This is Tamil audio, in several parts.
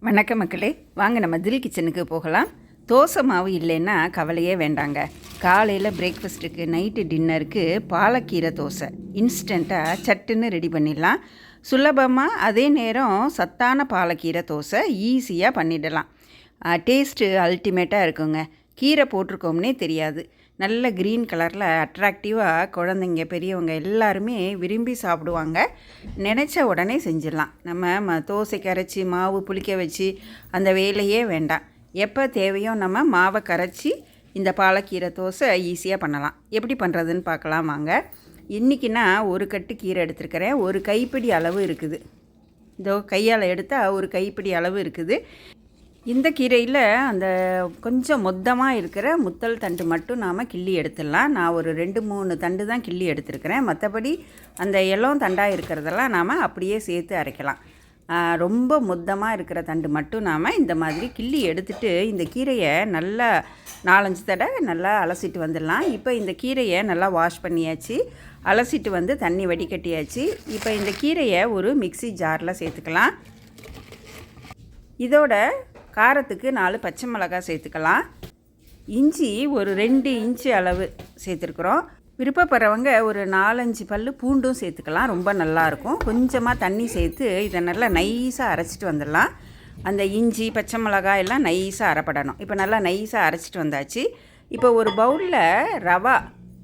வணக்கம் மக்களே, வாங்க நம்ம தில் கிச்சனுக்கு போகலாம். தோசை மாவு இல்லைன்னா கவலையே வேண்டாங்க. காலையில் பிரேக்ஃபாஸ்ட்டுக்கு, நைட்டு டின்னருக்கு பாலக்கீரை தோசை இன்ஸ்டண்ட்டாக சட்டுன்னு ரெடி பண்ணிடலாம். சுலபமாக, அதே நேரம் சத்தான பாலக்கீரை தோசை ஈஸியாக பண்ணிடலாம். டேஸ்ட்டு அல்டிமேட்டாக இருக்குங்க. கீரை போட்டிருக்கோம்னே தெரியாது. நல்ல க்ரீன் கலரில் அட்ராக்டிவாக குழந்தைங்க, பெரியவங்க எல்லாருமே விரும்பி சாப்பிடுவாங்க. நினச்ச உடனே செஞ்சிடலாம். நம்ம தோசைக்கு அரைச்சி மாவு புளிக்க வச்சு அந்த வேலையே வேண்டாம். எப்போ தேவையோ நம்ம மாவை கரைச்சி இந்த பாலக்கீரை தோசை ஈஸியாக பண்ணலாம். எப்படி பண்ணுறதுன்னு பார்க்கலாம் வாங்க. இன்றைக்கி நான் ஒரு கட்டு கீரை எடுத்துருக்கிறேன். ஒரு கைப்பிடி அளவு இருக்குது. இதோ கையால் எடுத்தால் ஒரு கைப்பிடி அளவு இருக்குது. இந்த கீரையில் அந்த கொஞ்சம் மொத்தமாக இருக்கிற முத்தல் தண்டு மட்டும் நாம் கிள்ளி எடுத்துடலாம். நான் ஒரு 2-3 தண்டு தான் கிள்ளி எடுத்துருக்கிறேன். மற்றபடி அந்த இளம் தண்டாக இருக்கிறதெல்லாம் நாம் அப்படியே சேர்த்து அரைக்கலாம். ரொம்ப மொத்தமாக இருக்கிற தண்டு மட்டும் நாம் இந்த மாதிரி கிள்ளி எடுத்துகிட்டு இந்த கீரையை நல்லா 4-5 தடவை நல்லா அலசிட்டு வந்துடலாம். இப்போ இந்த கீரையை நல்லா வாஷ் பண்ணியாச்சு, அலசிட்டு வந்து தண்ணி வடிகட்டியாச்சு. இப்போ இந்த கீரையை ஒரு மிக்ஸி ஜாரில் சேர்த்துக்கலாம். இதோட காரத்துக்கு 4 பச்சை மிளகாய் சேர்த்துக்கலாம். இஞ்சி ஒரு 2 இன்ச்சு அளவு சேர்த்துருக்குறோம். விருப்பப்படுறவங்க ஒரு 4-5 பல் பூண்டும் சேர்த்துக்கலாம். ரொம்ப நல்லாயிருக்கும். கொஞ்சமாக தண்ணி சேர்த்து இதை நல்லா நைஸாக அரைச்சிட்டு வந்துடலாம். அந்த இஞ்சி பச்சை மிளகாய் எல்லாம் நைஸாக அரைப்படணும். இப்போ நல்லா நைஸாக அரைச்சிட்டு வந்தாச்சு. இப்போ ஒரு பவுலில் ரவா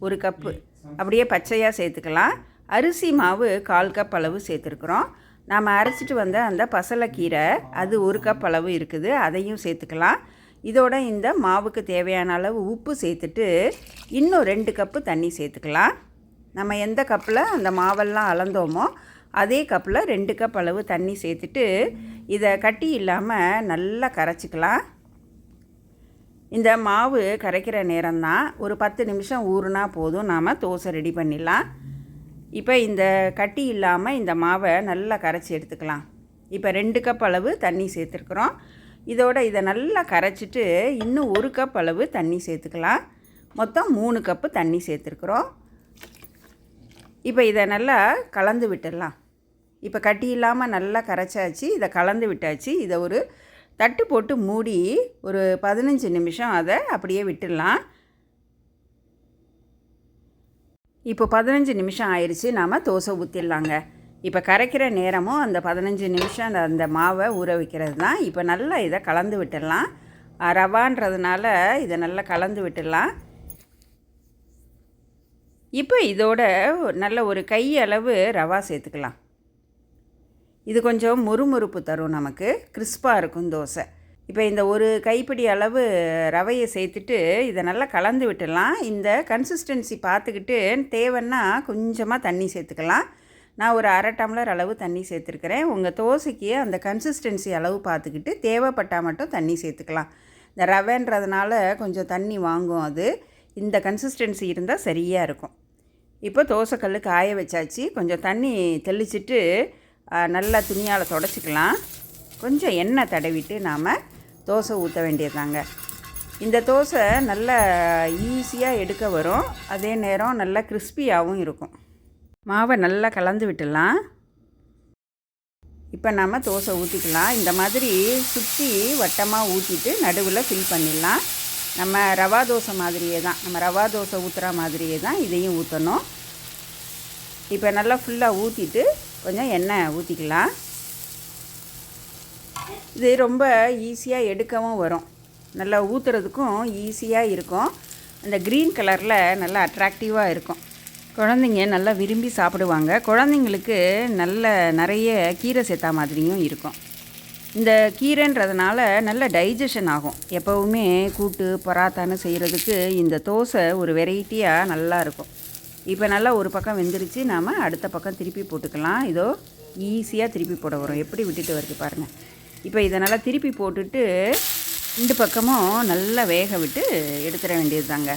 1 கப்பு அப்படியே பச்சையாக சேர்த்துக்கலாம். அரிசி மாவு 1/4 கப் அளவு சேர்த்துருக்குறோம். நாம் அரைச்சிட்டு வந்த அந்த பசலைக்கீரை அது 1 கப் அளவு இருக்குது, அதையும் சேர்த்துக்கலாம். இதோட இந்த மாவுக்கு தேவையான அளவு உப்பு சேர்த்துட்டு இன்னும் 2 கப்பு தண்ணி சேர்த்துக்கலாம். நம்ம எந்த கப்பில் அந்த மாவெல்லாம் அளந்தோமோ அதே கப்பில் 2 கப் அளவு தண்ணி சேர்த்துட்டு இதை கட்டி இல்லாமல் நல்லா கரைச்சிக்கலாம். இந்த மாவு கரைக்கிற நேரம்தான், ஒரு 10 நிமிஷம் ஊறுனா போதும், நாம் தோசை ரெடி பண்ணிடலாம். இப்போ இந்த கட்டி இல்லாமல் இந்த மாவை நல்லா கரைச்சி எடுத்துக்கலாம். இப்போ 2 கப் அளவு தண்ணி சேர்த்துருக்குறோம். இதோட இதை நல்லா கரைச்சிட்டு இன்னும் 1 கப் அளவு தண்ணி சேர்த்துக்கலாம். மொத்தம் 3 கப்பு தண்ணி சேர்த்துருக்குறோம். இப்போ இதை நல்லா கலந்து விட்டுடலாம். இப்போ கட்டி இல்லாமல் நல்லா கரைச்சாச்சு, இதை கலந்து விட்டாச்சு. இதை ஒரு தட்டு போட்டு மூடி ஒரு 15 நிமிஷம் அதை அப்படியே விட்டுடலாம். இப்போ 15 நிமிஷம் ஆயிடுச்சு, நாம் தோசை ஊற்றிடலாங்க. இப்போ கரைக்கிற நேரமும் அந்த 15 நிமிஷம் அந்த மாவை ஊற வைக்கிறது தான். இப்போ நல்லா இதை கலந்து விட்டுடலாம். ரவான்றதுனால இதை நல்லா கலந்து விட்டுடலாம். இப்போ இதோட நல்ல ஒரு கை அளவு ரவா சேர்த்துக்கலாம். இது கொஞ்சம் முறுமுறுப்பு தரும், நமக்கு கிறிஸ்பாக இருக்கும் தோசை. இப்போ இந்த ஒரு கைப்பிடி அளவு ரவையை சேர்த்துட்டு இதை நல்லா கலந்து விட்டுடலாம். இந்த கன்சிஸ்டன்சி பார்த்துக்கிட்டு தேவைன்னா கொஞ்சமாக தண்ணி சேர்த்துக்கலாம். நான் ஒரு 1/2 டம்ளர் அளவு தண்ணி சேர்த்துருக்கிறேன். உங்கள் தோசைக்கு அந்த கன்சிஸ்டன்சி அளவு பார்த்துக்கிட்டு தேவைப்பட்டால் மட்டும் தண்ணி சேர்த்துக்கலாம். இந்த ரவைன்றதுனால கொஞ்சம் தண்ணி வாங்கும், அது இந்த கன்சிஸ்டன்சி இருந்தால் சரியாக இருக்கும். இப்போ தோசைக்கல் காய வச்சாச்சு. கொஞ்சம் தண்ணி தெளிச்சிட்டு நல்லா துணியால் தொடச்சிக்கலாம். கொஞ்சம் எண்ணெய் தடவிட்டு நாம் தோசை ஊற்ற வேண்டியதாங்க. இந்த தோசை நல்லா ஈஸியாக எடுக்க வரும், அதே நேரம் நல்லா கிறிஸ்பியாகவும் இருக்கும். மாவை நல்லா கலந்து விட்டுடலாம். இப்போ நாம் தோசை ஊற்றிக்கலாம். இந்த மாதிரி சுற்றி வட்டமாக ஊற்றிட்டு நடுவில் ஃபில் பண்ணிடலாம். நம்ம ரவா தோசை மாதிரியே தான், நம்ம ரவா தோசை ஊற்றுற மாதிரியே தான் இதையும் ஊற்றணும். இப்போ நல்லா ஃபுல்லாக ஊற்றிட்டு கொஞ்சம் எண்ணெய் ஊற்றிக்கலாம். இது ரொம்ப ஈஸியாக எடுக்கவும் வரும், நல்லா ஊற்றுறதுக்கும் ஈஸியாக இருக்கும். அந்த க்ரீன் கலரில் நல்லா அட்ராக்டிவாக இருக்கும். குழந்தைங்க நல்லா விரும்பி சாப்பிடுவாங்க. குழந்தைங்களுக்கு நல்ல நிறைய கீரை சேர்த்தா மாதிரியும் இருக்கும். இந்த கீரைன்றதுனால நல்ல டைஜஷன் ஆகும். எப்போவுமே கூட்டு பராத்தான்னு செய்கிறதுக்கு இந்த தோசை ஒரு வெரைட்டியாக நல்லா இருக்கும். இப்போ நல்லா ஒரு பக்கம் வெந்துருச்சு, நாம் அடுத்த பக்கம் திருப்பி போட்டுக்கலாம். இதோ ஈஸியாக திருப்பி போட வரும், எப்படி விட்டுட்டு வருது பாருங்கள். இப்போ இதை நல்லா திருப்பி போட்டுட்டு 2 பக்கமும் நல்லா வேக விட்டு எடுத்துட வேண்டியது தாங்க.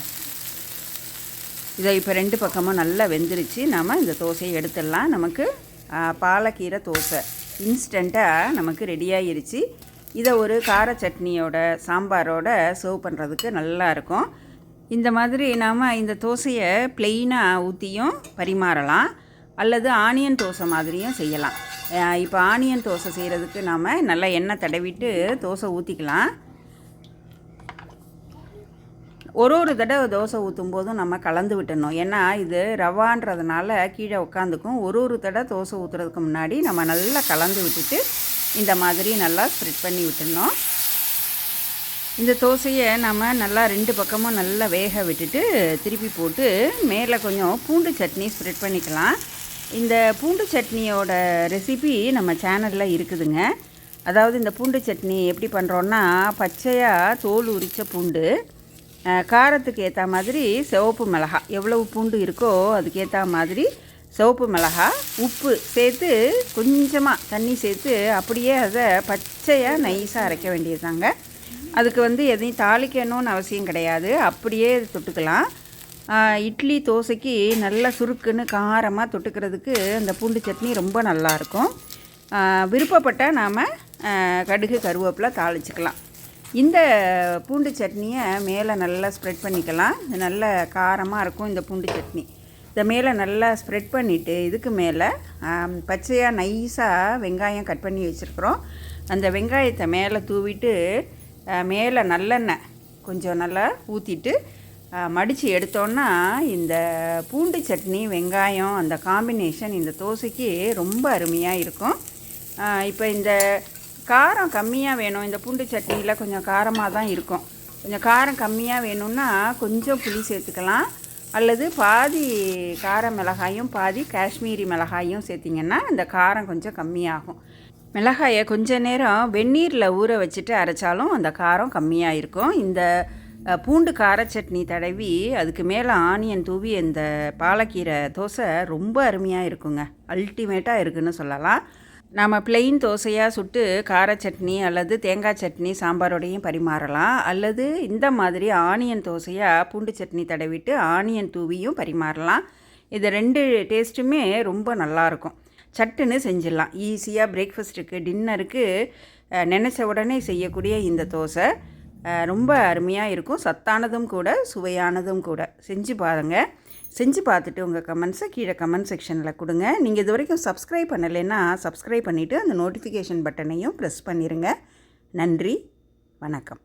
இதை இப்போ 2 பக்கமும் நல்லா வெந்துருச்சு, நாம் இந்த தோசையை எடுத்துடலாம். நமக்கு பாலக்கீரை தோசை இன்ஸ்டண்ட்டாக நமக்கு ரெடியாகிருச்சு. இதை ஒரு கார சட்னியோட சாம்பாரோட சர்வ் பண்ணுறதுக்கு நல்லாயிருக்கும். இந்த மாதிரி நாம் இந்த தோசையை ப்ளெயினாக ஊற்றியும் பரிமாறலாம், அல்லது ஆனியன் தோசை மாதிரியும் செய்யலாம். இப்போ ஆனியன் தோசை செய்கிறதுக்கு நாம் நல்லா எண்ணெய் தடவிட்டு தோசை ஊற்றிக்கலாம். ஒரு தடவை தோசை ஊற்றும் போதும் நம்ம கலந்து விட்டுடணும். ஏன்னா இது ரவான்றதுனால கீழே உட்காந்துக்கும். ஒரு தடவை தோசை ஊற்றுறதுக்கு முன்னாடி நம்ம நல்லா கலந்து விட்டுட்டு இந்த மாதிரி நல்லா ஸ்ப்ரெட் பண்ணி விட்டுடணும். இந்த தோசையை நம்ம நல்லா 2 பக்கமும் நல்லா வேக விட்டுட்டு திருப்பி போட்டு மேலே கொஞ்சம் பூண்டு சட்னி ஸ்ப்ரெட் பண்ணிக்கலாம். இந்த பூண்டு சட்னியோட ரெசிபி நம்ம சேனலில் இருக்குதுங்க. அதாவது இந்த பூண்டு சட்னி எப்படி பண்ணுறோன்னா, பச்சையாக தோல் உரித்த பூண்டு, காரத்துக்கு ஏற்ற மாதிரி சிவப்பு மிளகாய், எவ்வளவு பூண்டு இருக்கோ அதுக்கேற்ற மாதிரி சிவப்பு மிளகாய், உப்பு சேர்த்து கொஞ்சமாக தண்ணி சேர்த்து அப்படியே அதை பச்சையாக நைஸாக அரைக்க வேண்டியதுதாங்க. அதுக்கு எதையும் தாளிக்கணும்னு அவசியம் கிடையாது, அப்படியே தொட்டுக்கலாம். இட்லி தோசைக்கு நல்லா சுருக்குன்னு காரமாக தொட்டுக்கிறதுக்கு அந்த பூண்டு சட்னி ரொம்ப நல்லாயிருக்கும். விருப்பப்பட்டால் நாம் கடுகு கருவேப்பிலை தாளிச்சிக்கலாம். இந்த பூண்டு சட்னியை மேலே நல்லா ஸ்ப்ரெட் பண்ணிக்கலாம். நல்ல காரமாக இருக்கும் இந்த பூண்டு சட்னி. இதை மேலே நல்லா ஸ்ப்ரெட் பண்ணிவிட்டு இதுக்கு மேலே பச்சையாக நைஸாக வெங்காயம் கட் பண்ணி வச்சுருக்குறோம். அந்த வெங்காயத்தை மேலே தூவிட்டு மேலே நல்லெண்ணெய் கொஞ்சம் நல்லா ஊற்றிட்டு மடித்து எடுத்தோன்னா இந்த பூண்டு சட்னி வெங்காயம் அந்த காம்பினேஷன் இந்த தோசைக்கு ரொம்ப அருமையாக இருக்கும். இப்போ இந்த காரம் கம்மியாக வேணும், இந்த பூண்டு சட்னியில் கொஞ்சம் காரமாக தான் இருக்கும். கொஞ்சம் காரம் கம்மியாக வேணும்னா கொஞ்சம் புளி சேர்த்துக்கலாம், அல்லது பாதி கார மிளகாயும் பாதி காஷ்மீரி மிளகாயும் சேர்த்திங்கன்னா இந்த காரம் கொஞ்சம் கம்மியாகும். மிளகாயை கொஞ்ச நேரம் வெந்நீரில் ஊற வச்சுட்டு அரைச்சாலும் அந்த காரம் கம்மியாக இருக்கும். இந்த பூண்டு கார சட்னி தடவி அதுக்கு மேலே ஆனியன் தூவி இந்த பாலக்கீரை தோசை ரொம்ப அருமையாக இருக்குங்க. அல்டிமேட்டாக இருக்குதுன்னு சொல்லலாம். நாம் பிளெயின் தோசையாக சுட்டு கார சட்னி அல்லது தேங்காய் சட்னி சாம்பாரோடையும் பரிமாறலாம், அல்லது இந்த மாதிரி ஆனியன் தோசையாக பூண்டு சட்னி தடவிட்டு ஆனியன் தூவியும் பரிமாறலாம். இது 2 டேஸ்ட்டுமே ரொம்ப நல்லாயிருக்கும். சட்டுன்னு செஞ்சிடலாம். ஈஸியாக பிரேக்ஃபாஸ்ட்டுக்கு டின்னருக்கு நினச்ச உடனே செய்யக்கூடிய இந்த தோசை ரொம்ப அருமையாக இருக்கும். சத்தானதும் கூட, சுவையானதும் கூட. செஞ்சு பாருங்கள். செஞ்சு பார்த்துட்டு உங்கள் கமெண்ட்ஸை கீழே கமெண்ட் செக்ஷனில் கொடுங்க. நீங்கள் இது வரைக்கும் சப்ஸ்கிரைப் பண்ணலைன்னா சப்ஸ்கிரைப் பண்ணிவிட்டு அந்த நோட்டிஃபிகேஷன் பட்டனையும் ப்ரெஸ் பண்ணிடுங்க. நன்றி, வணக்கம்.